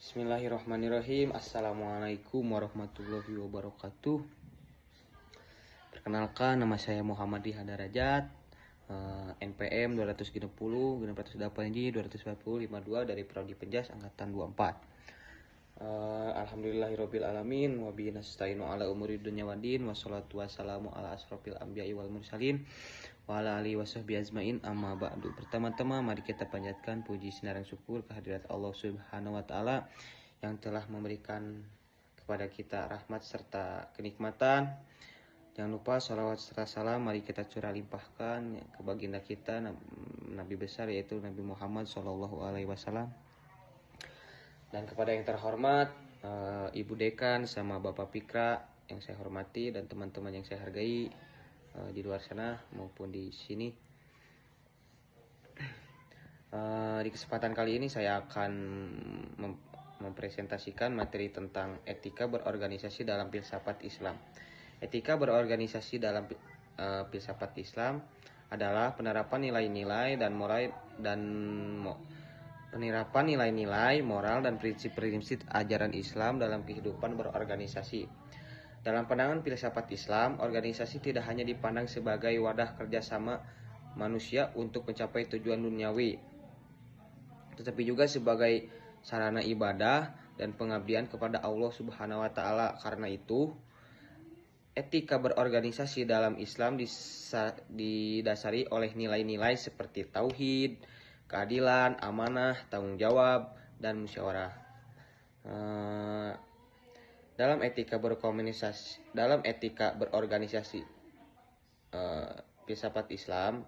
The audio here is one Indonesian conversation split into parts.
Bismillahirrahmanirrahim. Assalamualaikum warahmatullahi wabarakatuh. Perkenalkan, nama saya Muhammad Diha Darajat, NPM 260 608J 24052 dari Prodi Penjas Angkatan 24. Alhamdulillahirabbil alamin wa bihi nasta'inu ala umuri dunya waddin wassalatu wassalamu ala asrofil anbiya'i wal mursalin wa ala alihi washabbihi ajmain, amma ba'du. Pertama-tama mari kita panjatkan puji sinarang syukur kehadirat Allah Subhanahu wa taala yang telah memberikan kepada kita rahmat serta kenikmatan. Jangan lupa salawat serta salam mari kita curah limpahkan ke baginda kita Nabi besar yaitu Nabi Muhammad SAW. Dan kepada yang terhormat Ibu Dekan sama Bapak Pikra yang saya hormati dan teman-teman yang saya hargai di luar sana maupun di sini. Di kesempatan kali ini saya akan mempresentasikan materi tentang etika berorganisasi dalam filsafat Islam. Etika berorganisasi dalam filsafat Islam adalah penerapan nilai-nilai moral dan prinsip-prinsip ajaran Islam dalam kehidupan berorganisasi. Dalam pandangan filsafat Islam, organisasi tidak hanya dipandang sebagai wadah kerjasama manusia untuk mencapai tujuan duniawi, tetapi juga sebagai sarana ibadah dan pengabdian kepada Allah Subhanahu wa taala. Karena itu, etika berorganisasi dalam Islam didasari oleh nilai-nilai seperti tauhid, keadilan, amanah, tanggung jawab, dan musyawarah. Dalam etika berorganisasi filsafat Islam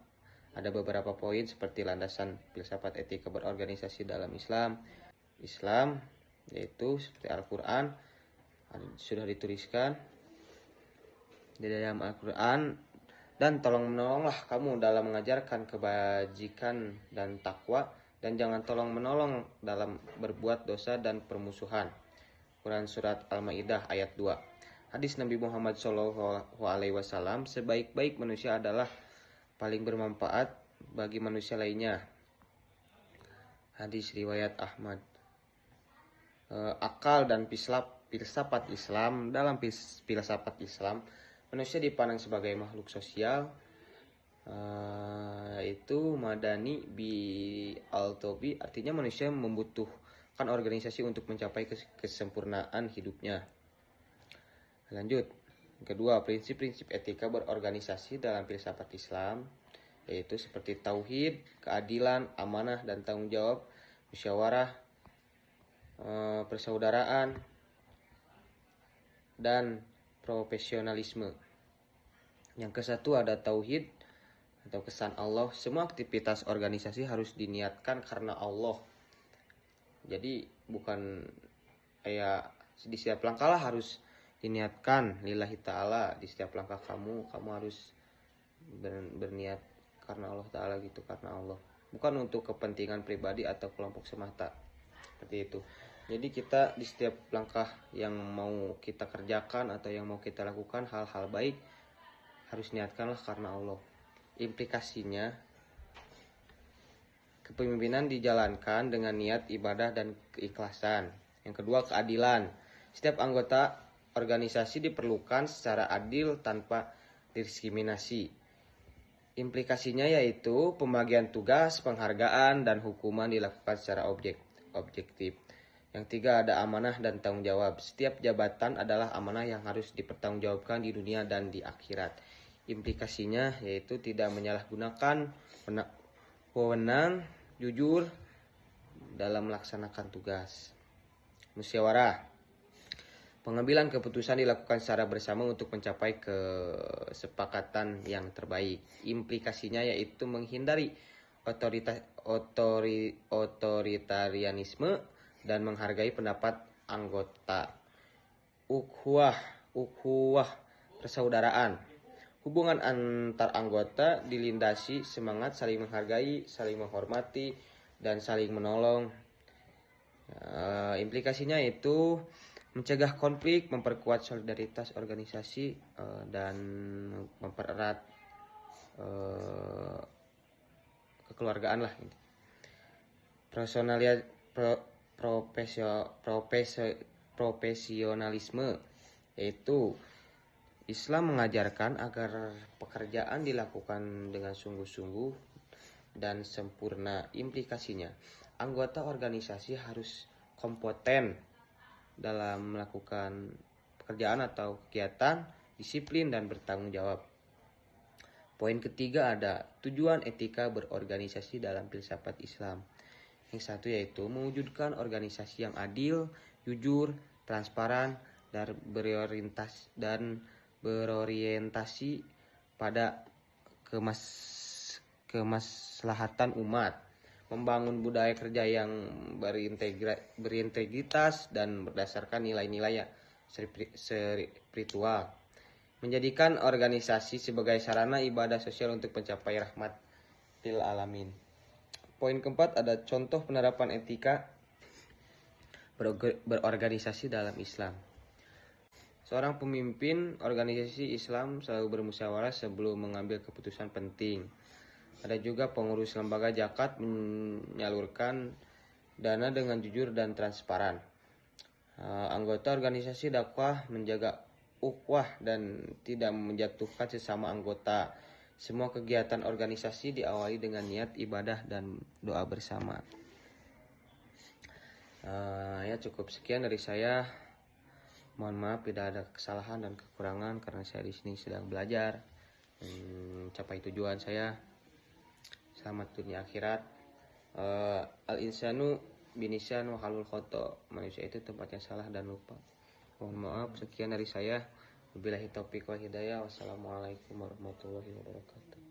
ada beberapa poin seperti landasan filsafat etika berorganisasi dalam Islam yaitu seperti Al-Quran sudah dituliskan di dalam Al-Quran, dan tolong menolonglah kamu dalam mengajarkan kebajikan dan takwa, dan jangan tolong menolong dalam berbuat dosa dan permusuhan. Quran Surat Al-Ma'idah ayat 2. Hadis Nabi Muhammad SAW, sebaik-baik manusia adalah paling bermanfaat bagi manusia lainnya. Hadis riwayat Ahmad. Akal dan filsafat Islam. Dalam filsafat Islam, manusia dipandang sebagai makhluk sosial, itu madani bi al-tobi, artinya manusia membutuhkan organisasi untuk mencapai kesempurnaan hidupnya. Lanjut, kedua, prinsip-prinsip etika berorganisasi dalam filsafat Islam yaitu seperti tauhid, keadilan, amanah dan tanggung jawab, musyawarah, persaudaraan, dan profesionalisme. Yang kesatu ada tauhid atau kesan Allah. Semua aktivitas organisasi harus diniatkan karena Allah. Jadi bukan kayak di setiap langkah lah harus diniatkan lillahi ta'ala. Di setiap langkah kamu harus berniat karena Allah ta'ala gitu, karena Allah. Bukan untuk kepentingan pribadi atau kelompok semata. Seperti itu. Jadi kita di setiap langkah yang mau kita kerjakan atau yang mau kita lakukan hal-hal baik harus niatkanlah karena Allah. Implikasinya, kepemimpinan dijalankan dengan niat ibadah dan keikhlasan. Yang kedua, keadilan. Setiap anggota organisasi diperlukan secara adil tanpa diskriminasi. Implikasinya yaitu pembagian tugas, penghargaan, dan hukuman dilakukan secara objektif. Yang tiga, ada amanah dan tanggung jawab. Setiap jabatan adalah amanah yang harus dipertanggungjawabkan di dunia dan di akhirat. Implikasinya yaitu tidak menyalahgunakan wewenang, jujur dalam melaksanakan tugas. Musyawarah. Pengambilan keputusan dilakukan secara bersama untuk mencapai kesepakatan yang terbaik. Implikasinya yaitu menghindari otoritarianisme dan menghargai pendapat anggota. Ukhuwah, persaudaraan. Hubungan antar anggota dilindasi semangat saling menghargai, saling menghormati, dan saling menolong. Implikasinya itu mencegah konflik, memperkuat solidaritas organisasi, dan mempererat kekeluargaan lah. profesionalisme, yaitu Islam mengajarkan agar pekerjaan dilakukan dengan sungguh-sungguh dan sempurna. Implikasinya, anggota organisasi harus kompeten dalam melakukan pekerjaan atau kegiatan, disiplin dan bertanggung jawab. Poin ketiga ada tujuan etika berorganisasi dalam filsafat Islam. Yang satu yaitu mewujudkan organisasi yang adil, jujur, transparan, dan berorientasi pada kemaslahatan umat, membangun budaya kerja yang berintegritas dan berdasarkan nilai-nilai spiritual, menjadikan organisasi sebagai sarana ibadah sosial untuk mencapai rahmat lil alamin. Poin keempat ada contoh penerapan etika berorganisasi dalam Islam. Seorang pemimpin organisasi Islam selalu bermusyawarah sebelum mengambil keputusan penting. Ada juga pengurus lembaga zakat menyalurkan dana dengan jujur dan transparan. Anggota organisasi dakwah menjaga ukhuwah dan tidak menjatuhkan sesama anggota. Semua kegiatan organisasi diawali dengan niat ibadah dan doa bersama. Ya cukup sekian dari saya. Mohon maaf tidak ada kesalahan dan kekurangan karena saya di sini sedang belajar mencapai tujuan saya. Selamat dunia akhirat. Al-insanu binisan wa halul khoto. Manusia itu tempatnya salah dan lupa. Mohon maaf, sekian dari saya. Wabillahi taufiq wal hidayah. Wassalamualaikum warahmatullahi wabarakatuh.